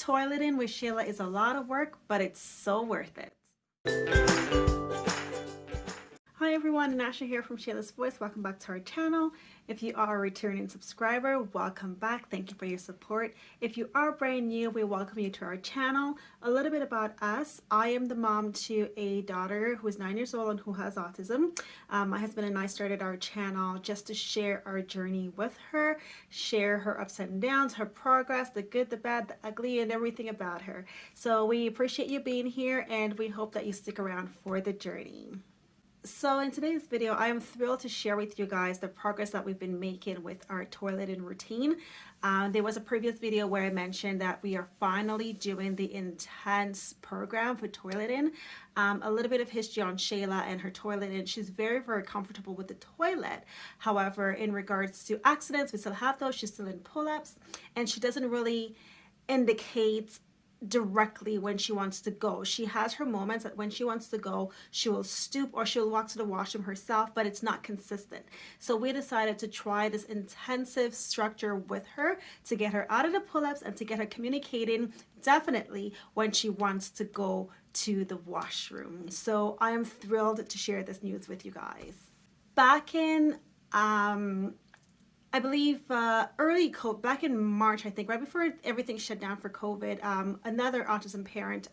Toileting with Shayla is a lot of work, but it's so worth it. Hi everyone, Annasha here from Shayla's Voice. Welcome back to our channel. If you are a returning subscriber, welcome back. Thank you for your support. If you are brand new, we welcome you to our channel. A little bit about us. I am the mom to a daughter who is 9 years old and who has autism. My husband and I started our channel just to share our journey with her, share her ups and downs, her progress, the good, the bad, the ugly, and everything about her. So we appreciate you being here and we hope that you stick around for the journey. So in today's video, I am thrilled to share with you guys the progress that we've been making with our toileting routine. There was a previous video where I mentioned that we are finally doing the intense program for toileting. A little bit of history on Shayla and her toileting. She's very, very comfortable with the toilet. However, in regards to accidents, we still have those. She's still in pull-ups and she doesn't really indicate directly when she wants to go. She has her moments that when she wants to go, she will stoop or she'll walk to the washroom herself, but it's not consistent. So we decided to try this intensive structure with her to get her out of the pull-ups and to get her communicating definitely when she wants to go to the washroom. So I am thrilled to share this news with you guys. Back in I believe back in March, I think, right before everything shut down for COVID, another autism parent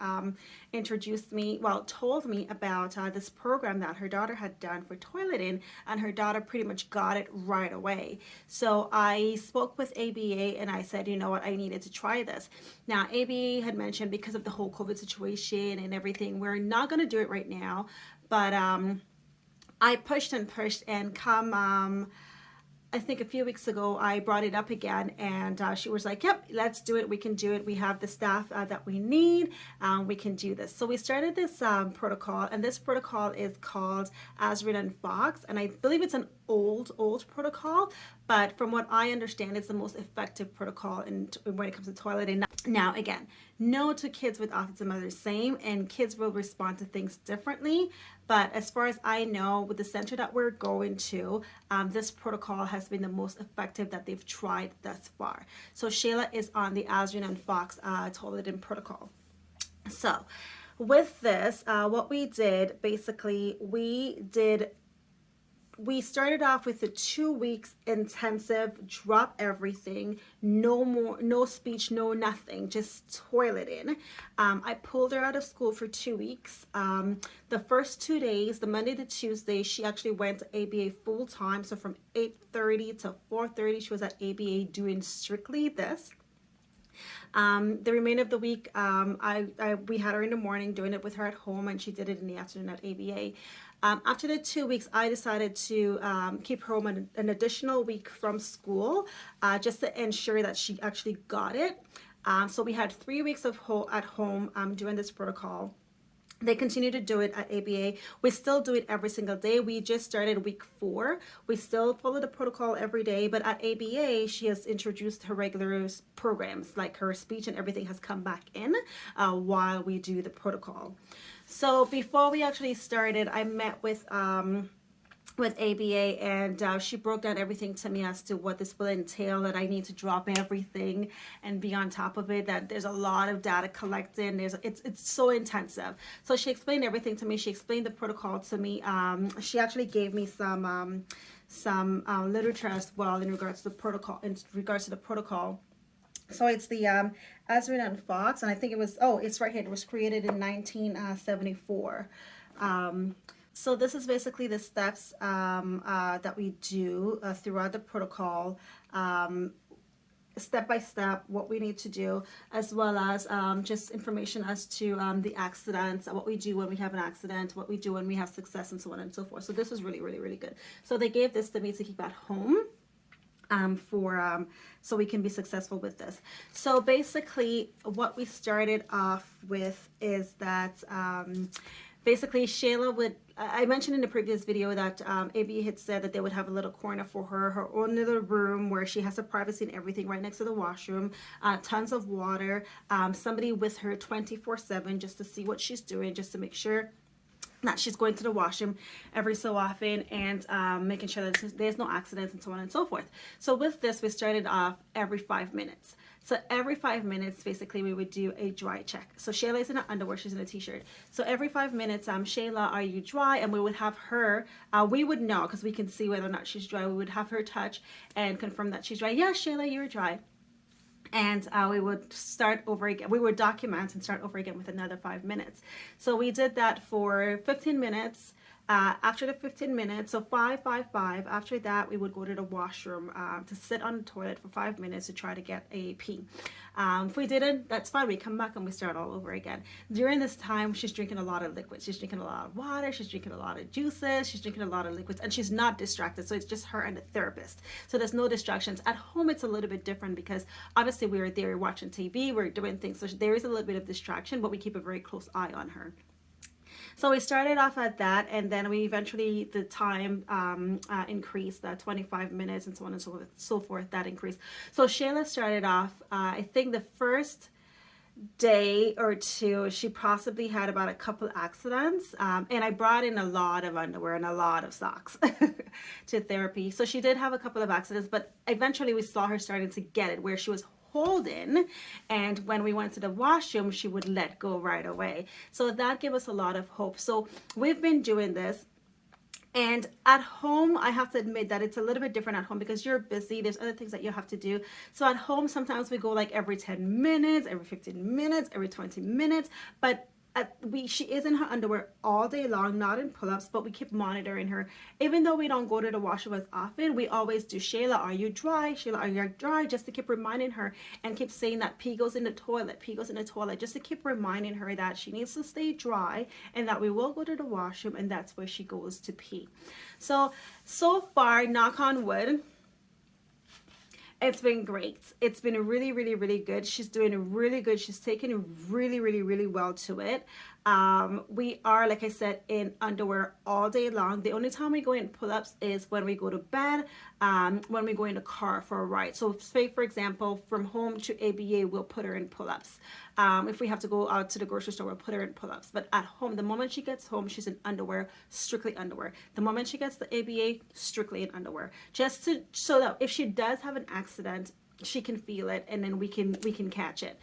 told me about this program that her daughter had done for toileting, and her daughter pretty much got it right away. So I spoke with ABA and I said, you know what, I needed to try this. Now, ABA had mentioned because of the whole COVID situation and everything, we're not going to do it right now, but I pushed and come I think a few weeks ago, I brought it up again and she was like, yep, let's do it. We can do it. We have the staff that we need. We can do this. So we started this protocol, and this protocol is called Azrin Foxx. And I believe it's an old protocol, but from what I understand, it's the most effective protocol when it comes to toileting. Now, again, no two kids with autism are the same, and kids will respond to things differently. But as far as I know, with the center that we're going to, this protocol has been the most effective that they've tried thus far. So Shayla is on the Azrin Foxx toileting protocol. So with this, what we did, basically, we started off with the 2 weeks intensive, drop everything, no speech, no nothing, just toileting. I pulled her out of school for 2 weeks. The first 2 days, the Monday to Tuesday, she actually went to ABA full time. So from 8:30 to 4:30, she was at ABA doing strictly this. The remainder of the week, we had her in the morning doing it with her at home, and she did it in the afternoon at ABA. After the 2 weeks, I decided to keep her home an additional week from school just to ensure that she actually got it. So we had 3 weeks of at home doing this protocol. They continue to do it at ABA. We still do it every single day. We just started week 4. We still follow the protocol every day, but at ABA, she has introduced her regular programs, like her speech and everything has come back in while we do the protocol. So before we actually started, I met with ABA, and she broke down everything to me as to what this will entail, that I need to drop everything and be on top of it, that there's a lot of data collecting, it's so intensive. So she explained everything to me. She explained the protocol to me. She actually gave me some literature as well in regards to the protocol. So it's the Azrin Foxx, and I think it was, it's right here. It was created in 1974. So this is basically the steps that we do throughout the protocol, step by step, what we need to do, as well as just information as to the accidents, what we do when we have an accident, what we do when we have success, and so on and so forth. So this was really, really, really good. So they gave this to me to keep at home. So we can be successful with this. So basically what we started off with is that basically Shayla would, I mentioned in the previous video that ABA had said that they would have a little corner for her own little room where she has her privacy and everything right next to the washroom, tons of water, somebody with her 24/7 just to see what she's doing, just to make sure that she's going to the washroom every so often, and making sure that there's no accidents and so on and so forth. So with this, we started off every 5 minutes. So every 5 minutes, basically, we would do a dry check. So Shayla is in an underwear, she's in a t-shirt. So every 5 minutes, Shayla, are you dry? And we would have her, we would know because we can see whether or not she's dry. We would have her touch and confirm that she's dry. Yeah, Shayla, you're dry. And we would start over again. We would document and start over again with another 5 minutes. So we did that for 15 minutes. After the 15 minutes, so 5, 5, 5, after that, we would go to the washroom to sit on the toilet for 5 minutes to try to get a pee. If we didn't, that's fine. We come back and we start all over again. During this time, she's drinking a lot of liquids. She's drinking a lot of water. She's drinking a lot of juices. She's drinking a lot of liquids, and she's not distracted. So it's just her and the therapist. So there's no distractions. At home, it's a little bit different because obviously we're there watching TV, we're doing things. So there is a little bit of distraction, but we keep a very close eye on her. So we started off at that, and then we eventually, the time increased, 25 minutes and so on and so forth, that increased. So Shayla started off, I think the first day or two, she possibly had about a couple accidents, and I brought in a lot of underwear and a lot of socks to therapy. So she did have a couple of accidents, but eventually we saw her starting to get it where she was holding, and when we went to the washroom, she would let go right away. So that gave us a lot of hope. So we've been doing this. And at home, I have to admit that it's a little bit different at home because you're busy. There's other things that you have to do. So at home, sometimes we go like every 10 minutes, every 15 minutes, every 20 minutes. But she is in her underwear all day long, not in pull-ups, but we keep monitoring her. Even though we don't go to the washroom as often, we always do, Shayla, are you dry? Shayla, are you dry? Just to keep reminding her and keep saying that pee goes in the toilet, pee goes in the toilet, just to keep reminding her that she needs to stay dry and that we will go to the washroom and that's where she goes to pee. So far, knock on wood, it's been great. It's been really, really, really good. She's doing really good. She's taking really, really, really well to it. We are, like I said, in underwear all day long. The only time we go in pull-ups is when we go to bed, when we go in the car for a ride. So say, for example, from home to ABA, we'll put her in pull-ups. If we have to go out to the grocery store, we'll put her in pull-ups. But at home, the moment she gets home, she's in underwear, strictly underwear. The moment she gets the ABA, strictly in underwear. Just so that if she does have an accident, she can feel it and then we can catch it.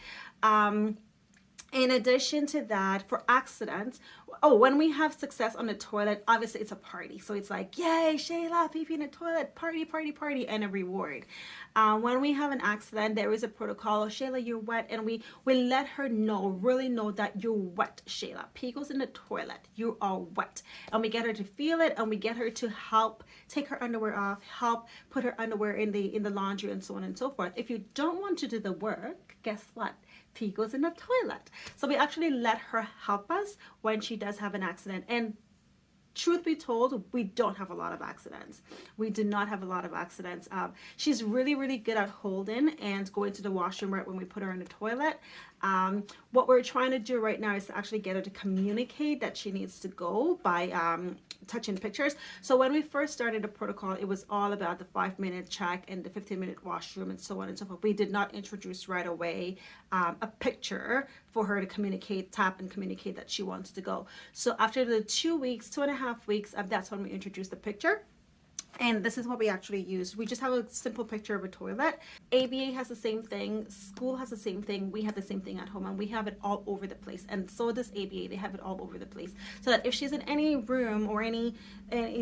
In addition to that, for accidents, when we have success on the toilet, obviously it's a party. So it's like, yay, Shayla, pee in the toilet, party, party, party, and a reward. When we have an accident, there is a protocol. Shayla, you're wet, and we let her know, really know that you're wet, Shayla. Pee goes in the toilet, you are wet. And we get her to feel it, and we get her to help take her underwear off, help put her underwear in the laundry, and so on and so forth. If you don't want to do the work, guess what? Pee goes in the toilet. So we actually let her help us when she does have an accident. And truth be told, we don't have a lot of accidents. We do not have a lot of accidents. She's really, really good at holding and going to the washroom right when we put her in the toilet. What we're trying to do right now is to actually get her to communicate that she needs to go by touching pictures. So when we first started the protocol, it was all about the 5-minute check and the 15-minute washroom and so on and so forth. We did not introduce right away a picture for her to communicate, tap and communicate that she wants to go. So after the 2.5 weeks, that's when we introduced the picture. And this is what we actually used. We just have a simple picture of a toilet. ABA has the same thing. School has the same thing. We have the same thing at home, and we have it all over the place. And so does ABA. They have it all over the place. So that if she's in any room or any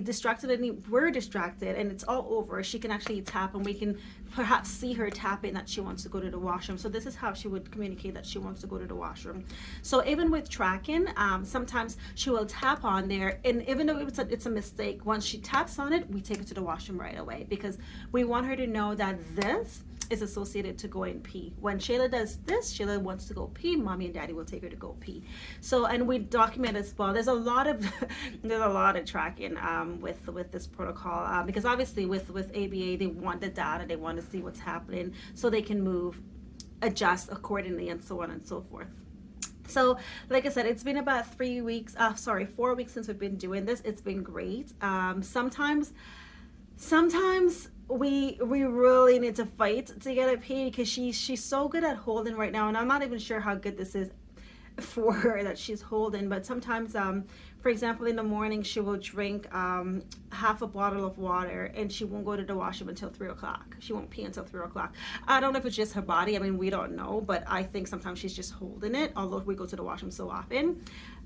distracted, we're distracted, and it's all over, she can actually tap, and we can perhaps see her tapping that she wants to go to the washroom. So this is how she would communicate that she wants to go to the washroom. So even with tracking, sometimes she will tap on there, and even though it's a mistake, once she taps on it, we take it to the washroom right away, because we want her to know that this is associated to go and pee. When Shayla does this, Shayla wants to go pee, mommy and daddy will take her to go pee. So, and we document as well. There's a lot of tracking with this protocol, because obviously with ABA, they want the data, they want to see what's happening so they can move, adjust accordingly, and so on and so forth. So like I said, it's been about 4 weeks since we've been doing this. It's been great. Sometimes we really need to fight to get a pee, because she's so good at holding right now, and I'm not even sure how good this is. for her that she's holding. But sometimes, for example, in the morning she will drink half a bottle of water, and she won't go to the washroom until 3 o'clock. She won't pee until 3 o'clock. I don't know if it's just her body. I mean, we don't know, but I think sometimes she's just holding it, although we go to the washroom so often.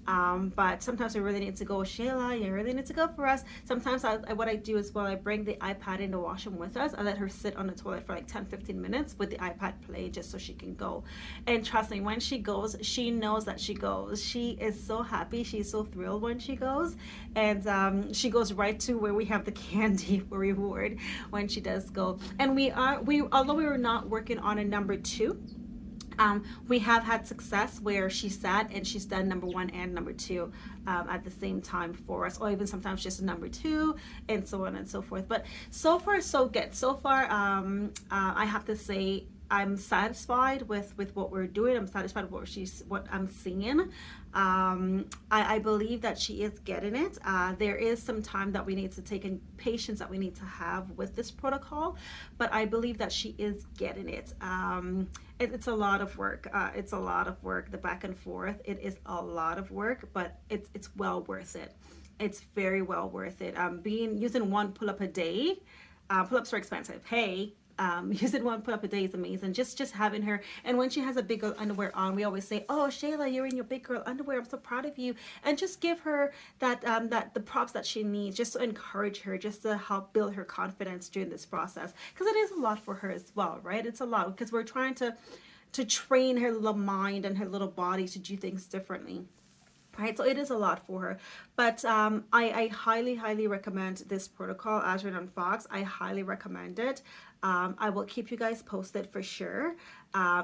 But sometimes I really need to go, Shayla, you really need to go for us. Sometimes what I do is, I bring the iPad in the washroom with us. I let her sit on the toilet for like 10-15 minutes with the iPad play, just so she can go. And trust me, when she goes, she knows that she goes. She is so happy. She's so thrilled when she goes. And she goes right to where we have the candy for reward when she does go. And although we were not working on a number 2, we have had success where she sat and she's done number 1 and number 2 at the same time for us, or even sometimes just a number 2, and so on and so forth. But so far so good. So far, I have to say, I'm satisfied with what we're doing. I'm satisfied with what I'm seeing. I believe that she is getting it. There is some time that we need to take and patience that we need to have with this protocol, but I believe that she is getting it. It's a lot of work. It's a lot of work, the back and forth. It is a lot of work, but it's well worth it. It's very well worth it. Using 1 pull-up a day. Pull-ups are expensive. Hey. Using 1 pull-up a day is amazing. Just having her, and when she has a big girl underwear on, we always say, "Oh, Shayla, you're in your big girl underwear. I'm so proud of you." And just give her that the props that she needs, just to encourage her, just to help build her confidence during this process, because it is a lot for her as well, right? It's a lot because we're trying to train her little mind and her little body to do things differently. Right, so it is a lot for her, but I highly recommend this protocol, Azrin Foxx. I highly recommend it. I will keep you guys posted for sure.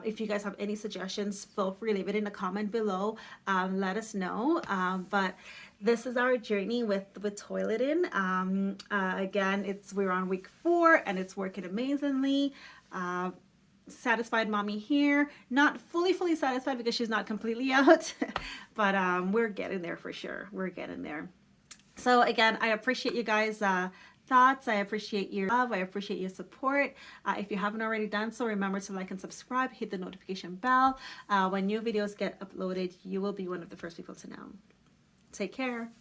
If you guys have any suggestions, feel free to leave it in the comment below. Let us know. But this is our journey with toileting. Again, we're on week 4 and it's working amazingly. Satisfied mommy here, not fully satisfied because she's not completely out, but we're getting there for sure. We're getting there. So again, I appreciate you guys thoughts. I appreciate your love. I appreciate your support. If you haven't already done so, remember to like and subscribe, hit the notification bell. When new videos get uploaded, you will be one of the first people to know. Take care.